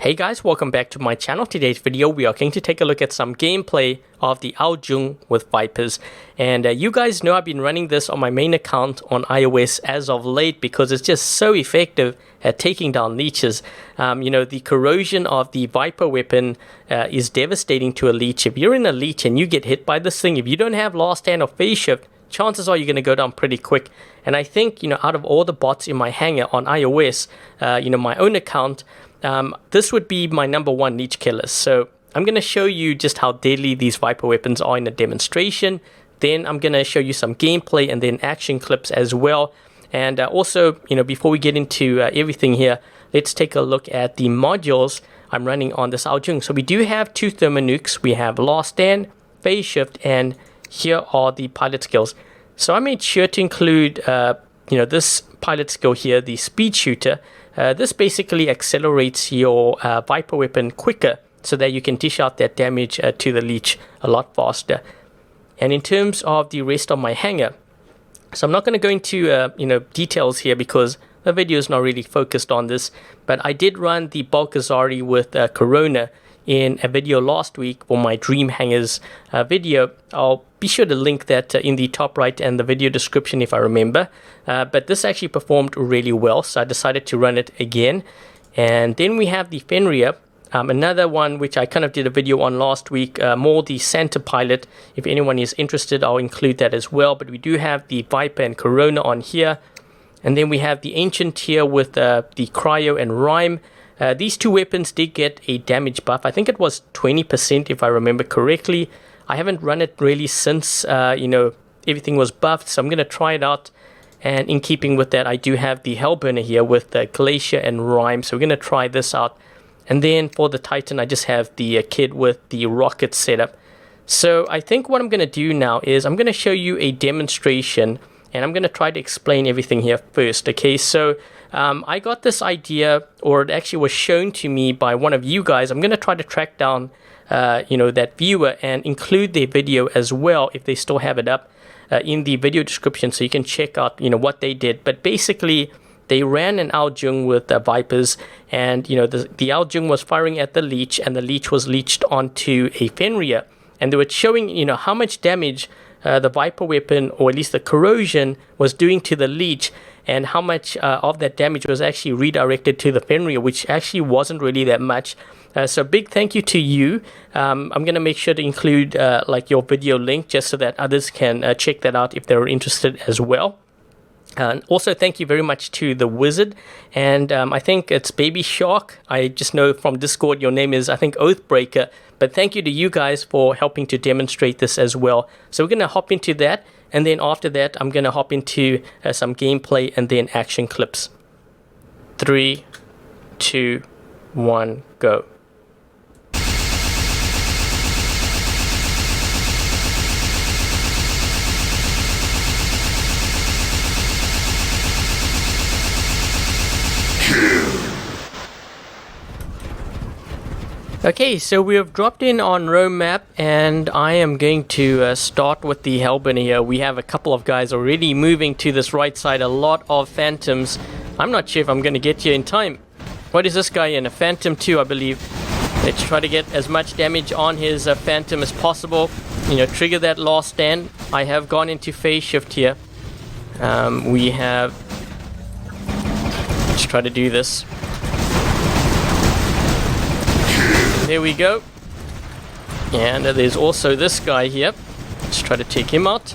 Hey guys, welcome back to my channel. Today's video we are going to take a look at some gameplay of the Ao Jun with Vipers. And you guys know I've been running this on my main account on iOS as of late because it's just so effective at taking down leeches. You know, the corrosion of the Viper weapon is devastating to a leech. If you're in a leech and you get hit by this thing, if you don't have last stand or phase shift, chances are you're going to go down pretty quick. And I think, you know, out of all the bots in my hangar on iOS, you know, my own account, this would be my #1 leech killer. So I'm going to show you just how deadly these Viper weapons are in a demonstration. Then I'm going to show you some gameplay and then action clips as well. And also, you know, before we get into everything here, let's take a look at the modules I'm running on this Ao Jun. So we do have 2 thermonukes. We have last stand, phase shift, and here are the pilot skills. So I made sure to include, you know, this pilot skill here, the speed shooter. This basically accelerates your Viper weapon quicker so that you can dish out that damage to the leech a lot faster. And in terms of the rest of my hangar, so I'm not going to go into you know, details here because the video is not really focused on this, but I did run the bulk Azari with Corona in a video last week for my Dream Hangers video. I'll be sure to link that in the top right and the video description if I remember. But this actually performed really well, so I decided to run it again. And then we have the Fenrir, another one which I kind of did a video on last week, more the Santa pilot. If anyone is interested, I'll include that as well. But we do have the Viper and Corona on here. And then we have the Ancient here with the Cryo and Rhyme. These 2 weapons did get a damage buff. I think it was 20% if I remember correctly. I haven't run it really since, you know, everything was buffed. So I'm going to try it out. And in keeping with that, I do have the Hellburner here with Glacier and Rhyme. So we're going to try this out. And then for the Titan, I just have the kid with the rocket setup. So I think what I'm going to do now is I'm going to show you a demonstration. And I'm going to try to explain everything here first. Okay, so I got this idea, or it actually was shown to me by one of you guys. I'm going to try to track down, you know, that viewer and include their video as well if they still have it up in the video description, so you can check out, you know, what they did. But basically, they ran an Ao Jun with Vipers, and you know, the Ao Jun was firing at the Leech, and the Leech was leeched onto a Fenrir, and they were showing, you know, how much damage the Viper weapon, or at least the corrosion, was doing to the Leech, and how much of that damage was actually redirected to the Fenrir, which actually wasn't really that much. So big thank you to you. I'm going to make sure to include like your video link just so that others can check that out if they're interested as well. And also thank you very much to the Wizard, and I think it's Baby Shark. I just know from Discord your name is, I think, Oathbreaker. But thank you to you guys for helping to demonstrate this as well. So we're going to hop into that, and then after that I'm going to hop into some gameplay and then action clips. 3, 2, 1, go. Okay, so we have dropped in on Rome map, and I am going to start with the Hellburner here. We have a couple of guys already moving to this right side, a lot of Phantoms. I'm not sure if I'm going to get here in time. What is this guy in? A Phantom 2, I believe. Let's try to get as much damage on his Phantom as possible. You know, trigger that last stand. I have gone into phase shift here. We have... Let's try to do this. There we go. And there's also this guy here. Let's try to take him out.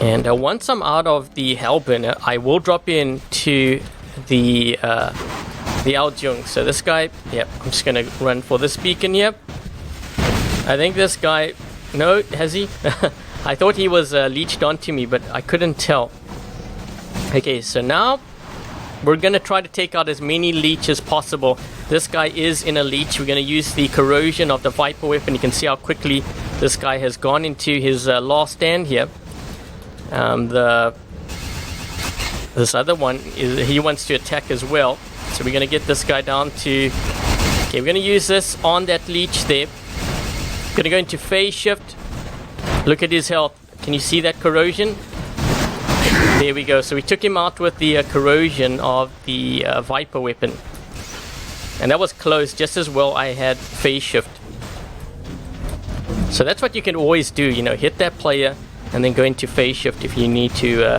And once I'm out of the Hellburner, I will drop in to the Ao Jun. So this guy, yep, I'm just gonna run for this beacon here. I think this guy, no, has he? I thought he was leeched onto me, but I couldn't tell. Okay, so now we're going to try to take out as many Leech as possible. This guy is in a Leech. We're going to use the corrosion of the Viper weapon. You can see how quickly this guy has gone into his last stand here. This other one, he wants to attack as well. So we're going to get this guy down to... Okay, we're going to use this on that Leech there. Going to go into phase shift. Look at his health. Can you see that corrosion? There we go. So we took him out with the corrosion of the Viper weapon. And that was close. Just as well I had phase shift. So that's what you can always do, you know, hit that player and then go into phase shift if you need to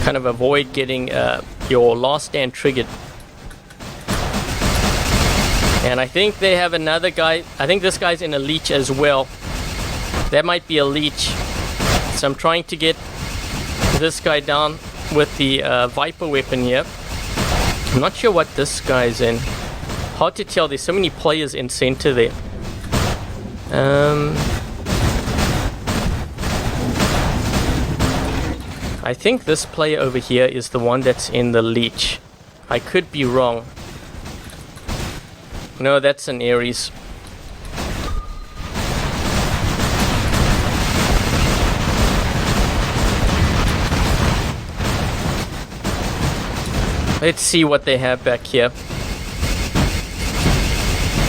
kind of avoid getting your last stand triggered. And I think they have another guy. I think this guy's in a Leech as well. That might be a Leech. So I'm trying to get this guy down with the Viper weapon here. I'm not sure what this guy's in. Hard to tell. There's so many players in center there. I think this player over here is the one that's in the Leech. I could be wrong. No, that's an Ares. Let's see what they have back here.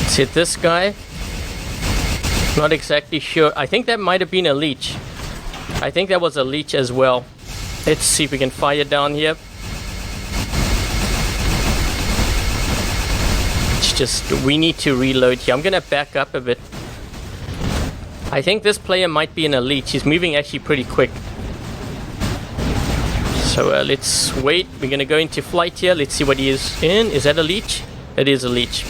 Let's hit this guy. Not exactly sure. I think that might have been a Leech. I think that was a Leech as well. Let's see if we can fire down here. It's just, we need to reload here. I'm gonna back up a bit. I think this player might be in a Leech. He's moving actually pretty quick. So let's wait. We're gonna go into flight here. Let's see what he is in. Is that a Leech? It is a Leech.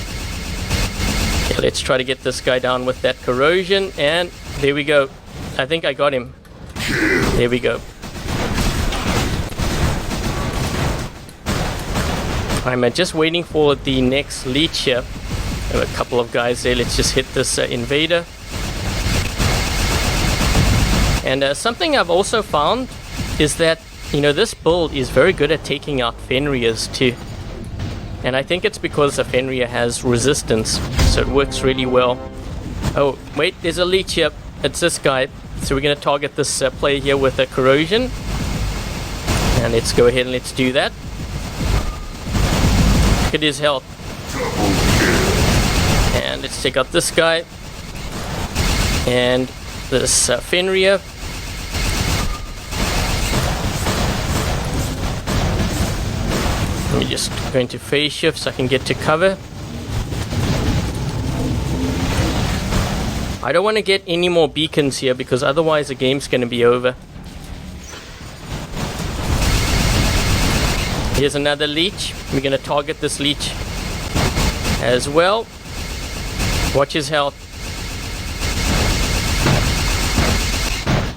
Okay, let's try to get this guy down with that corrosion. And there we go. I think I got him. There we go. I'm just waiting for the next Leech here. There are a couple of guys there. Let's just hit this invader. And something I've also found is that, you know, this build is very good at taking out Fenriers too. And I think it's because the Fenrir has resistance, so it works really well. Oh, wait, there's a Leech here. It's this guy. So we're going to target this player here with a corrosion. And let's go ahead and let's do that. Look at his health. And let's take out this guy. And this Fenrir. Let me just go into phase shift so I can get to cover. I don't want to get any more beacons here because otherwise the game's going to be over. Here's another Leech. We're going to target this Leech as well. Watch his health.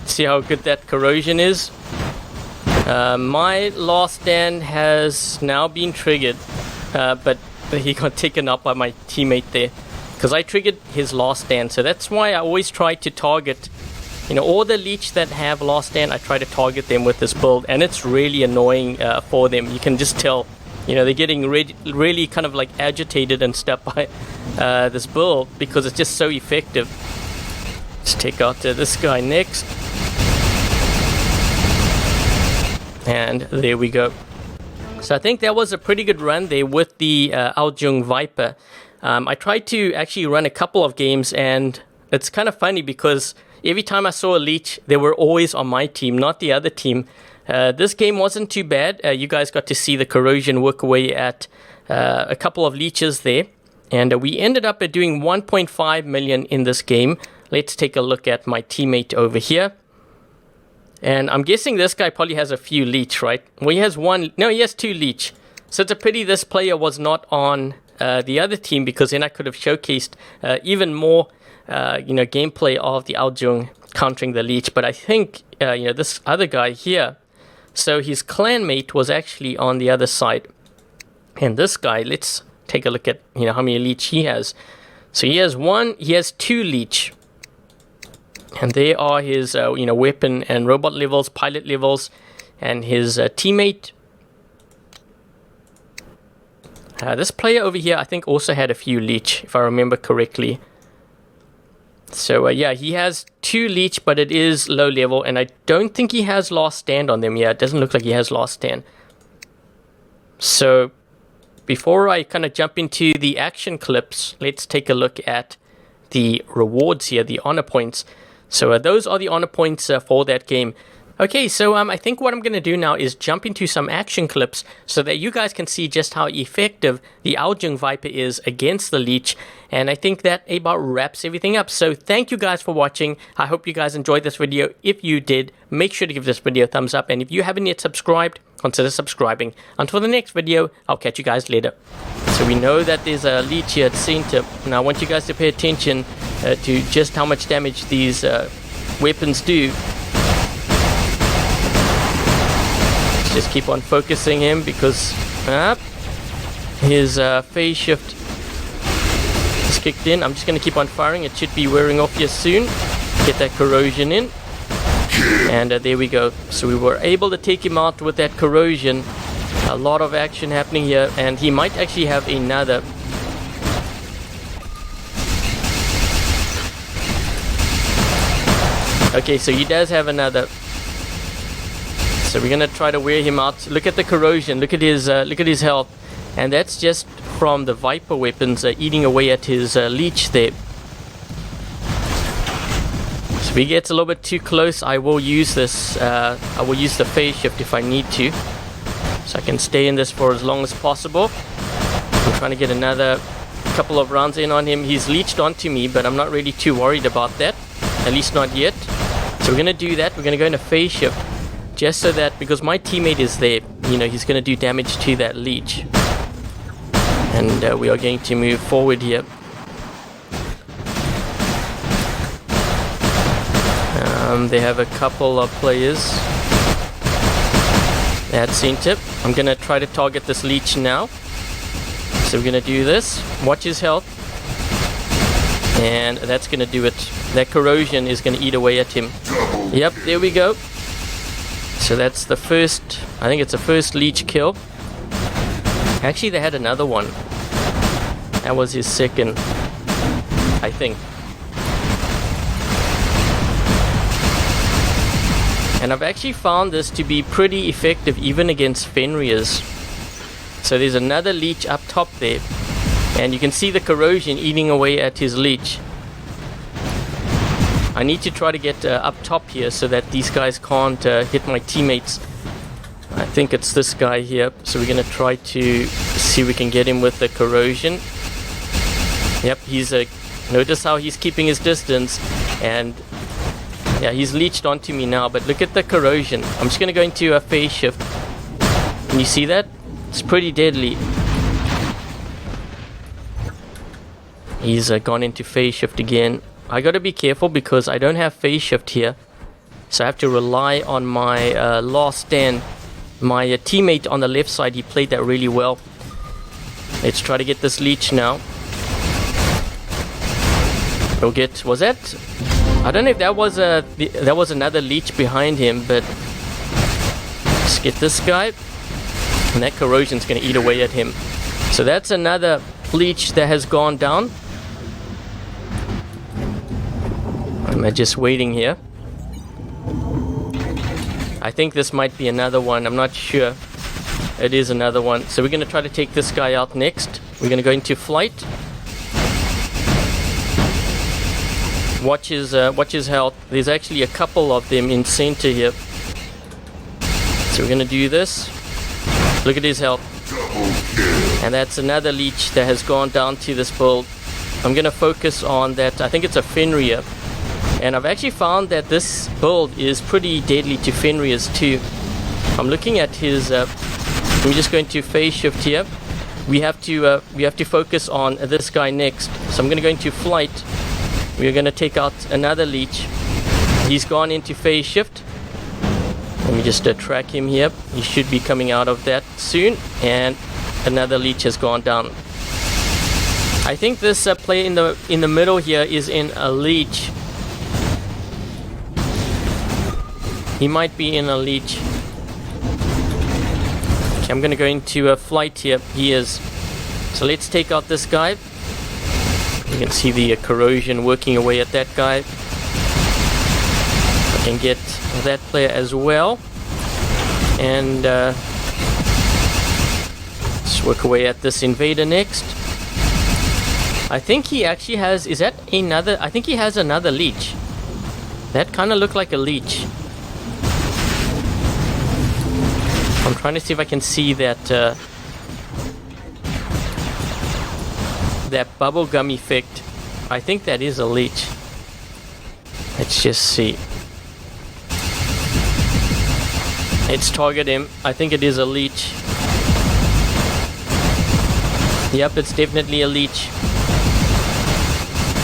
See how good that corrosion is. My last stand has now been triggered, but he got taken up by my teammate there because I triggered his last stand. So that's why I always try to target, you know, all the Leech that have last stand. I try to target them with this build, and it's really annoying for them. You can just tell, you know, they're getting really kind of like agitated and stuff by this build because it's just so effective. Let's take out this guy next. And there we go. So I think that was a pretty good run there with the Ao Jun Viper. I tried to actually run a couple of games, and it's kind of funny because every time I saw a Leech, they were always on my team, not the other team. This game wasn't too bad. You guys got to see the corrosion work away at a couple of Leeches there. And we ended up at doing 1.5 million in this game. Let's take a look at my teammate over here. And I'm guessing this guy probably has a few Leech, right? Well, he has one. No, he has two Leech. So it's a pity this player was not on the other team, because then I could have showcased even more, you know, gameplay of the Ao Jun countering the Leech. But I think, you know, this other guy here, so his clanmate was actually on the other side. And this guy, let's take a look at, you know, how many Leech he has. So he has two Leech. And they are his, you know, weapon and robot levels, pilot levels, and his teammate. This player over here, I think, also had a few Leech, if I remember correctly. So, yeah, he has two Leech, but it is low level, and I don't think he has last stand on them. Yeah, it doesn't look like he has last stand. So, before I kind of jump into the action clips, let's take a look at the rewards here, the honor points. So those are the honor points for that game. Okay, so I think what I'm going to do now is jump into some action clips so that you guys can see just how effective the Ao Jun Viper is against the Leech. And I think that about wraps everything up. So thank you guys for watching. I hope you guys enjoyed this video. If you did, make sure to give this video a thumbs up. And if you haven't yet subscribed, consider subscribing. Until the next video, I'll catch you guys later. So we know that there's a Leech here at center. Now I want you guys to pay attention to just how much damage these weapons do. Just keep on focusing him because his phase shift is kicked in. I'm just going to keep on firing. It should be wearing off here soon. Get that corrosion in. And there we go. So we were able to take him out with that corrosion. A lot of action happening here. And he might actually have another. Okay, so he does have another. So we're gonna try to wear him out. Look at the corrosion. Look at his health, and that's just from the Viper weapons eating away at his Leech there. So if he gets a little bit too close, I will use this. I will use the phase shift if I need to, so I can stay in this for as long as possible. I'm trying to get another couple of rounds in on him. He's leeched onto me, but I'm not really too worried about that. At least not yet. So we're gonna do that. We're gonna go into phase shift. Just so that, because my teammate is there, you know, he's going to do damage to that Leech. And we are going to move forward here. They have a couple of players. That's center. I'm going to try to target this Leech now. So we're going to do this. Watch his health. And that's going to do it. That corrosion is going to eat away at him. Yep, there we go. So that's the first, I think it's the first Leech kill. Actually, they had another one. That was his second, I think. And I've actually found this to be pretty effective even against Fenriers. So there's another Leech up top there. And you can see the corrosion eating away at his Leech. I need to try to get up top here so that these guys can't hit my teammates. I think it's this guy here. So we're going to try to see if we can get him with the corrosion. Yep, he's notice how he's keeping his distance. And yeah, he's leeched onto me now. But look at the corrosion. I'm just going to go into a phase shift. Can you see that? It's pretty deadly. He's gone into phase shift again. I gotta be careful because I don't have phase shift here, so I have to rely on my last stand. My teammate on the left side, he played that really well. Let's try to get this Leech now. We'll get, was that? I don't know if that was another Leech behind him, but let's get this guy, and that corrosion's gonna eat away at him. So that's another Leech that has gone down. I'm just waiting here. I think this might be another one. I'm not sure. It is another one. So we're going to try to take this guy out next. We're going to go into flight. Watch his health. There's actually a couple of them in center here. So we're going to do this. Look at his health. And that's another Leech that has gone down to this build. I'm going to focus on that. I think it's a Fenrir. And I've actually found that this build is pretty deadly to Fenriers too. I'm looking at his. We're just going to phase shift here. We have to focus on this guy next. So I'm going to go into flight. We're going to take out another Leech. He's gone into phase shift. Let me just track him here. He should be coming out of that soon. And another Leech has gone down. I think this player in the middle here is in a Leech. He might be in a Leech. Okay, I'm gonna go into a flight here. He is. So let's take out this guy. You can see the corrosion working away at that guy. I can get that player as well. And let's work away at this invader next. I think he actually has, is that another, I think he has another Leech. That kind of looked like a Leech. I'm trying to see if I can see that that bubblegum effect. I think that is a leech. Let's just see. Let's target him. I think it is a leech. Yep, it's definitely a leech.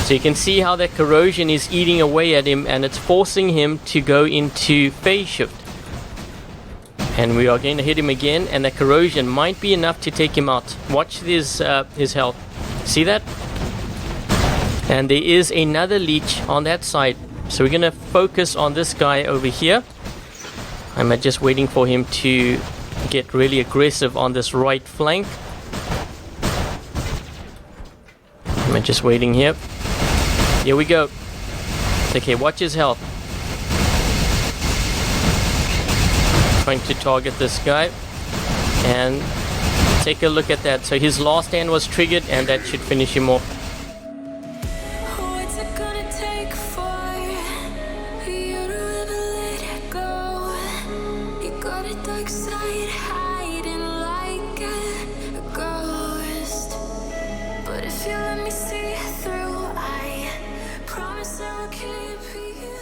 So you can see how that corrosion is eating away at him, and it's forcing him to go into phase shift. And we are going to hit him again, and that corrosion might be enough to take him out. Watch his health. See that? And there is another leech on that side. So we're going to focus on this guy over here. I'm just waiting for him to get really aggressive on this right flank. I'm just waiting here. Here we go. Okay, watch his health. Trying to target this guy. And take a look at that. So his last stand was triggered, and that should finish him off. What's it gonna take for you to ever let it go? You got a dark side hiding like a ghost. But if you let me see through, I promise I will keep you.